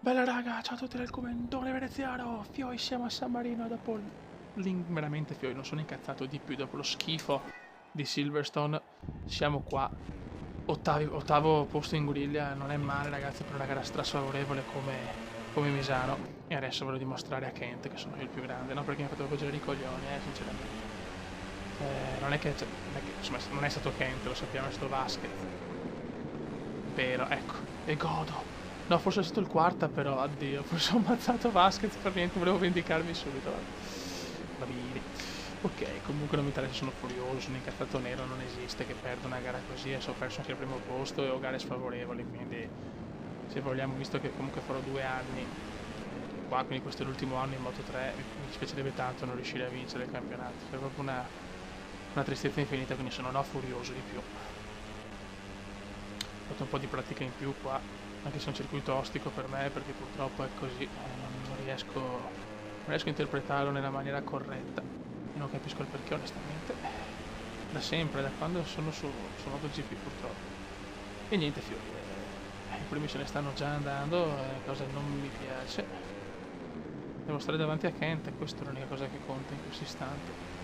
Bella raga, ciao a tutti dal commentone veneziano. Fioi, siamo a San Marino dopo veramente Fioi, non sono incazzato di più dopo lo schifo di Silverstone. Siamo qua, ottavo posto in griglia, non è male ragazzi per una gara strasfavorevole come Misano. E adesso voglio dimostrare a Kent che sono io il più grande, no? Perché mi ha fatto girare i coglioni, sinceramente. Insomma, non è stato Kent, lo sappiamo, è stato Vasquez. Però, ecco, e godo. No, forse è stato il quarta, però, addio. Forse ho ammazzato Vasquez per niente, volevo vendicarmi subito. Va bene. Ok, comunque non mi interessa, sono furioso, sono incazzato nero, non esiste che perdo una gara così e so perso anche il primo posto e ho gare sfavorevoli, quindi se vogliamo, visto che comunque farò 2 anni qua, quindi questo è l'ultimo anno in Moto3, mi dispiacerebbe tanto non riuscire a vincere il campionato, è proprio una tristezza infinita, quindi sono no furioso di più. Ho fatto un po' di pratica in più qua, anche se è un circuito ostico per me, perché purtroppo è così, non riesco a interpretarlo nella maniera corretta e non capisco il perché onestamente, da sempre, da quando sono su MotoGP purtroppo. E niente fiori, i primi se ne stanno già andando, cosa non mi piace. Devo stare davanti a Kent, questa è l'unica cosa che conta in questo istante.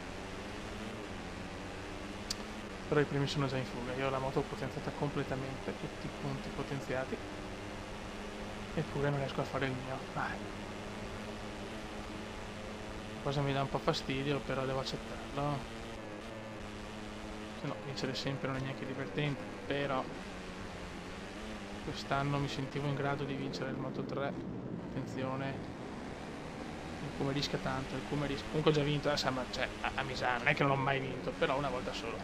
Però i primi sono già in fuga, io ho la moto potenziata completamente, tutti i punti potenziati, eppure non riesco a fare il mio. Cosa mi dà un po' fastidio, però devo accettarlo. Se no, vincere sempre non è neanche divertente, però quest'anno mi sentivo in grado di vincere il Moto3. Attenzione, il Come rischia tanto, il Come rischia. Comunque ho già vinto, cioè, a Misano, non è che non ho mai vinto, però una volta solo.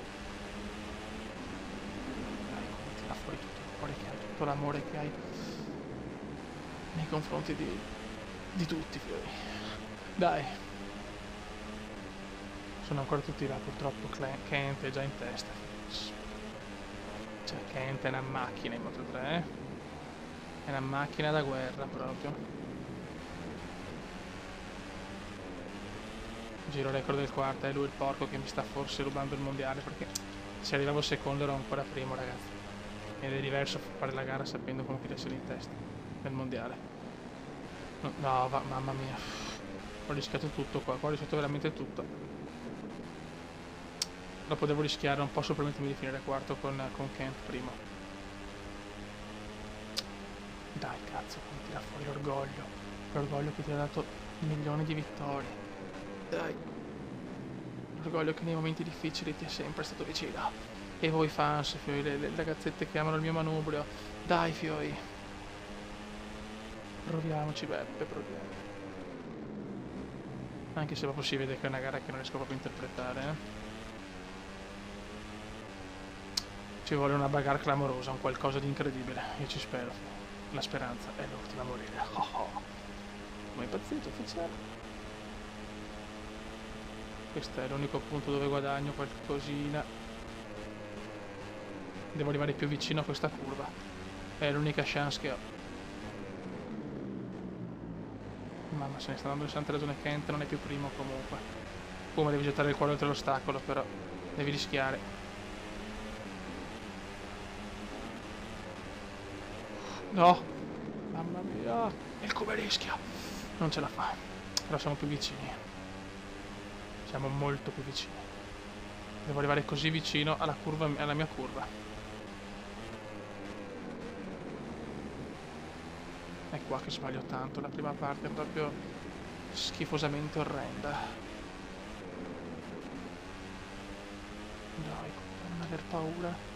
Dai, come tira fuori tutto l'amore che hai, tutto l'amore che hai nei confronti di tutti, fiori. Dai. Sono ancora tutti là, purtroppo Kent è già in testa. Cioè, Kent è una macchina in Moto3, eh? È una macchina da guerra proprio. Giro record del quarto, è lui il porco che mi sta forse rubando il mondiale, perché se arrivavo secondo ero ancora primo, ragazzi. Ed è diverso fare la gara sapendo comunque di essere in testa nel mondiale. No, mamma mia. Ho rischiato tutto qua ho rischiato veramente tutto. Dopo devo rischiare, non posso permettermi di finire quarto con Kent prima. Dai cazzo, come tira fuori l'orgoglio. L'orgoglio che ti ha dato milioni di vittorie. Dai. L'orgoglio che nei momenti difficili ti è sempre stato vicino. E voi fans, fioi, le ragazzette che amano il mio manubrio. Dai fioi. Proviamoci Beppe, proviamo. Anche se proprio si vede che è una gara che non riesco proprio a interpretare, Ci vuole una bagarre clamorosa, un qualcosa di incredibile. Io ci spero. La speranza è l'ultima a morire. Oh oh. Ma è impazzito, ufficiale. Questo è l'unico punto dove guadagno qualcosina. Devo arrivare più vicino a questa curva. È l'unica chance che ho. Mamma, se ne sta dando santa ragione Kent, non è più primo comunque. Come devi gettare il cuore oltre l'ostacolo, però. Devi rischiare. No! Mamma mia! Il come rischia! Non ce la fa. Però siamo più vicini. Siamo molto più vicini. Devo arrivare così vicino alla curva, alla mia curva. È qua che sbaglio tanto. La prima parte è proprio schifosamente orrenda. Dai, non aver paura.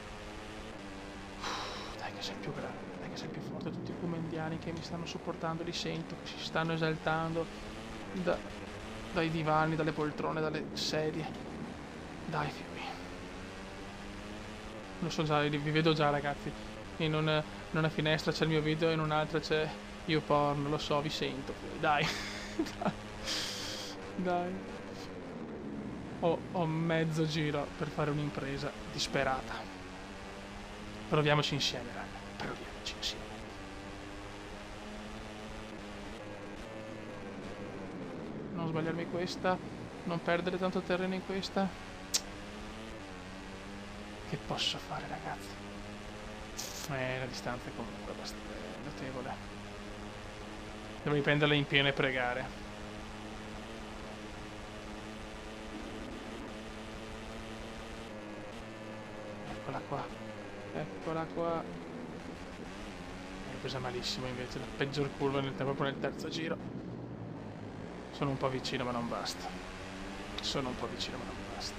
Dai che sei più grande, dai che sei più forte. Tutti i comendiani che mi stanno supportando, li sento, che si stanno esaltando dai divani, dalle poltrone, dalle sedie. Dai fiumi. Lo so già, vi vedo già ragazzi. In una finestra c'è il mio video, in un'altra c'è YouPorn, lo so, vi sento. Dai. Dai. Ho mezzo giro per fare un'impresa disperata. Proviamoci insieme, raga. Proviamoci insieme. Non sbagliarmi questa. Non perdere tanto terreno in questa. Che posso fare, ragazzi? La distanza è comunque abbastanza notevole. Devo riprenderla in pieno e pregare. Eccola qua. Eccola qua. L'ho presa malissimo invece, la peggior curva proprio nel terzo giro. Sono un po' vicino ma non basta. Sono un po' vicino ma non basta.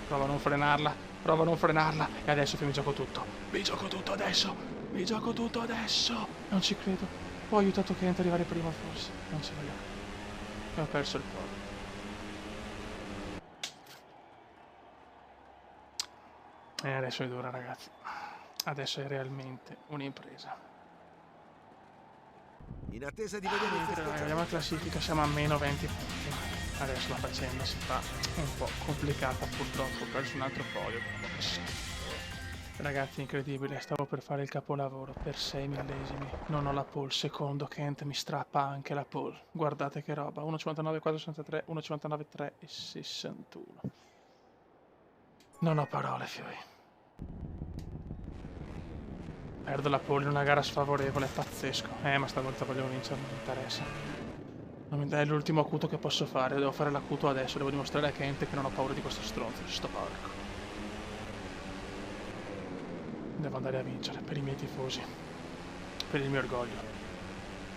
Prova a non frenarla. Prova a non frenarla. E adesso mi gioco tutto. Mi gioco tutto adesso. Mi gioco tutto adesso. Non ci credo. Ho aiutato Kent ad arrivare prima forse. Non ci voglio credere. E ho perso il podio. E adesso è dura ragazzi. Adesso è realmente un'impresa. In attesa di vedere il festeggiamento. Vediamo la classifica, siamo a meno 20 punti. Adesso la faccenda si fa un po' complicata purtroppo, ho perso un altro podio. Ragazzi, incredibile, stavo per fare il capolavoro per 6 millesimi. Non ho la pole, secondo Kent mi strappa anche la pole. Guardate che roba, 1.59, 463, 1.59, 3 e 61. Non ho parole, fioi. Perdo la pole in una gara sfavorevole, è pazzesco. Ma stavolta voglio vincere, non mi interessa. È l'ultimo acuto che posso fare, devo fare l'acuto adesso, devo dimostrare a Kent che non ho paura di questo stronzo, sto porco. Devo andare a vincere, per i miei tifosi, per il mio orgoglio,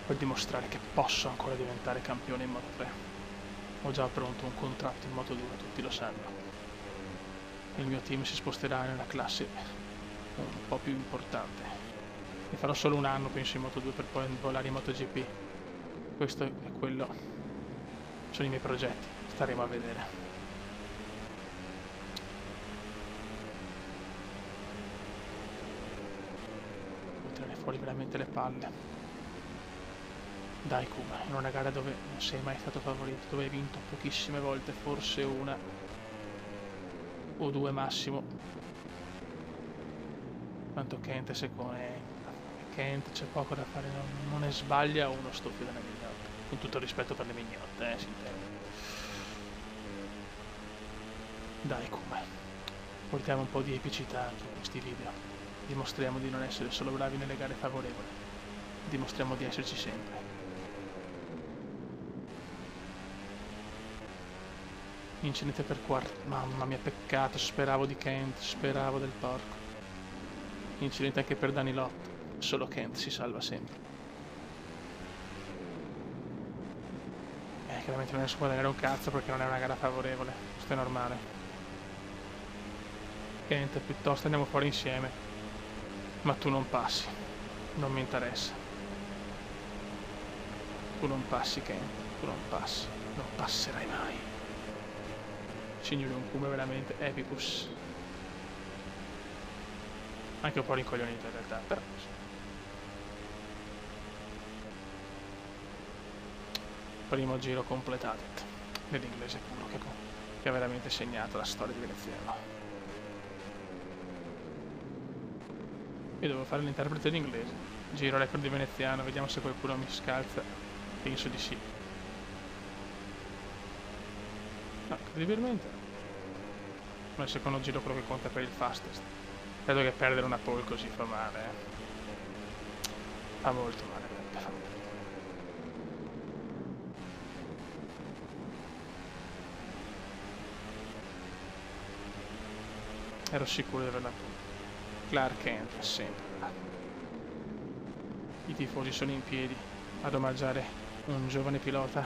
per dimostrare che posso ancora diventare campione in Moto3. Ho già pronto un contratto in Moto2, tutti lo sanno. Il mio team si sposterà nella classe un po' più importante. E farò solo un anno, penso, in Moto2 per poi volare in MotoGP. Questo è quello. Sono i miei progetti. Staremo a vedere. Devo tirare fuori veramente le palle. Dai Kuma, in una gara dove non sei mai stato favorito, dove hai vinto pochissime volte, forse una o due massimo. Quanto Kent secondo Kent c'è poco da fare, non ne sbaglia uno stupido nelle mignotte. Con tutto il rispetto per le mignotte, si intende. Dai Kuma, portiamo un po' di epicità anche in questi video. Dimostriamo di non essere solo bravi nelle gare favorevoli. Dimostriamo di esserci sempre. Incidente per quarto, mamma mia, peccato, speravo di Kent, speravo del porco. Incidente anche per Danilotto, solo Kent si salva sempre. Chiaramente non riesco a guadagnare un cazzo perché non è una gara favorevole, questo è normale. Kent, piuttosto andiamo fuori insieme. Ma tu non passi, non mi interessa. Tu non passi Kent, tu non passi, non passerai mai. Signore, un Kuma veramente epicus. Anche un po' rincoglionito in realtà, però. Primo giro completato. Nell'inglese puro che ha veramente segnato la storia di Veneziano. Io devo fare l'interprete in inglese. Giro record di Veneziano, vediamo se qualcuno mi scalza. Penso di sì. No, incredibilmente. Ma il secondo giro quello che conta per il fastest. Credo che perdere una pole così fa male. Fa molto male, fa molto. Ero sicuro di averla pole. Clark Kent, sempre. I tifosi sono in piedi ad omaggiare un giovane pilota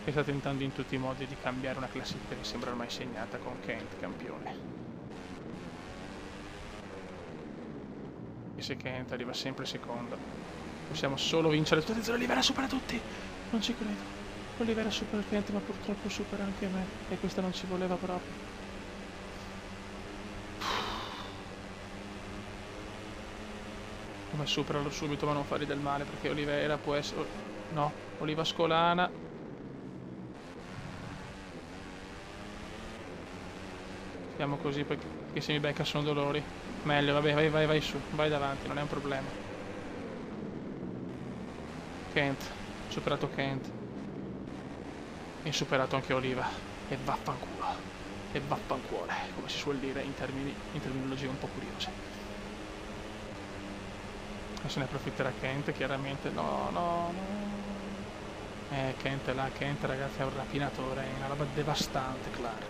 che sta tentando in tutti i modi di cambiare una classifica che sembra ormai segnata con Kent campione. E se Kent arriva sempre secondo, possiamo solo vincere. Attenzione, Oliveira supera tutti! Non ci credo. Oliveira supera Kent, ma purtroppo supera anche me. E questa non ci voleva proprio. Come superalo subito ma non fargli del male, perché Oliveira può essere... No, Oliva Scolana. Stiamo così perché se mi becca sono dolori. Meglio, vabbè, vai su, vai davanti, non è un problema. Kent, superato Kent. E superato anche Oliva. E vaffanculo. E vaffancuole, come si suol dire in terminologie un po' curiose. E se ne approfitterà Kent, chiaramente. No, no, no. Kent è là, Kent ragazzi è un rapinatore, è una roba devastante Clark.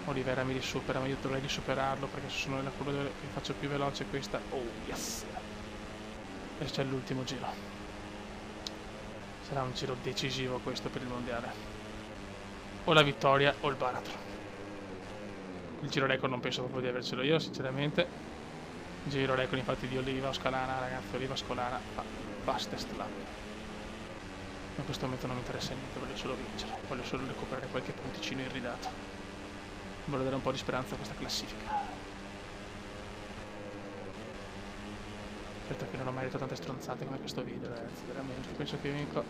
Olivera mi risupera, ma io dovrei superarlo perché sono nella curva dove che faccio più veloce questa. Oh yes! E c'è l'ultimo giro. Sarà un giro decisivo questo per il mondiale. O la vittoria o il baratro. Il giro record non penso proprio di avercelo io, sinceramente. Giro record infatti di Oliva o Scalana, ragazzi, Oliva Scalana fa fastest lap. In questo momento non mi interessa niente, voglio solo vincere, voglio solo recuperare qualche punticino irridato. Voglio dare un po' di speranza a questa classifica. Certo che non ho mai detto tante stronzate come questo video, ragazzi, veramente. Penso che vinco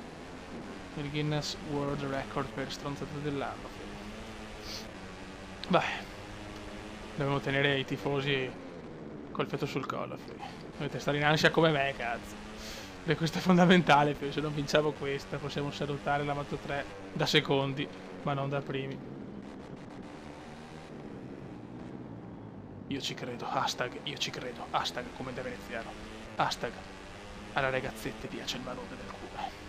il Guinness World Record per stronzate dell'anno. Beh. Dobbiamo tenere i tifosi col fiato sul collo, dovete stare in ansia come me, cazzo. Perché questo è fondamentale, se non vinciamo questa possiamo salutare la Moto 3 da secondi, ma non da primi. Io ci credo, hashtag io ci credo, hashtag come da veneziano, hashtag alla ragazzette piace il marone del cuore.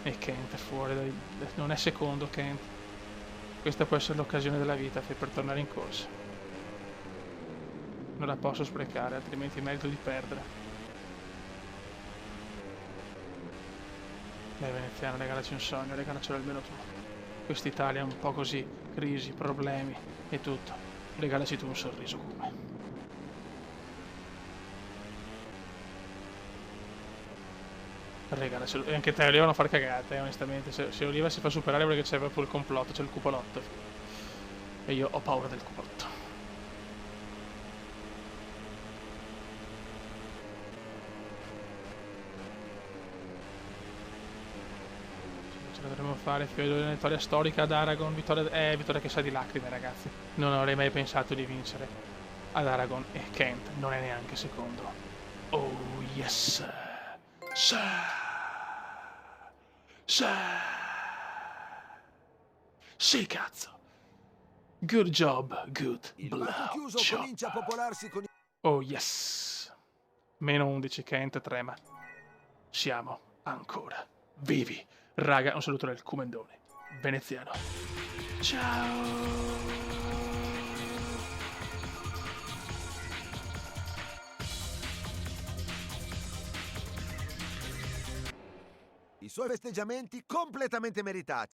E Kent è fuori, non è secondo Kent. Questa può essere l'occasione della vita per tornare in corsa. Non la posso sprecare, altrimenti merito di perdere. Dai veneziano, regalaci un sogno, regalacelo almeno tu. Quest'Italia è un po' così, crisi, problemi e tutto. Regalaci tu un sorriso come. Regalacelo. E anche te Oliva non far cagate, onestamente. Se Oliva si fa superare perché c'è proprio il complotto, c'è il cupolotto. E io ho paura del cupolotto. Ce la dovremmo fare, figlio di una vittoria storica ad Aragon, vittoria che sa di lacrime, ragazzi. Non avrei mai pensato di vincere ad Aragon e Kent non è neanche secondo. Oh yes! Sì, cazzo. Good job, good Il varco chiuso job. comincia a popolarsi con Oh yes. Meno 11 Kent trema. Siamo ancora vivi. Raga, un saluto dal Cumendone veneziano. Ciao. i suoi festeggiamenti completamente meritati.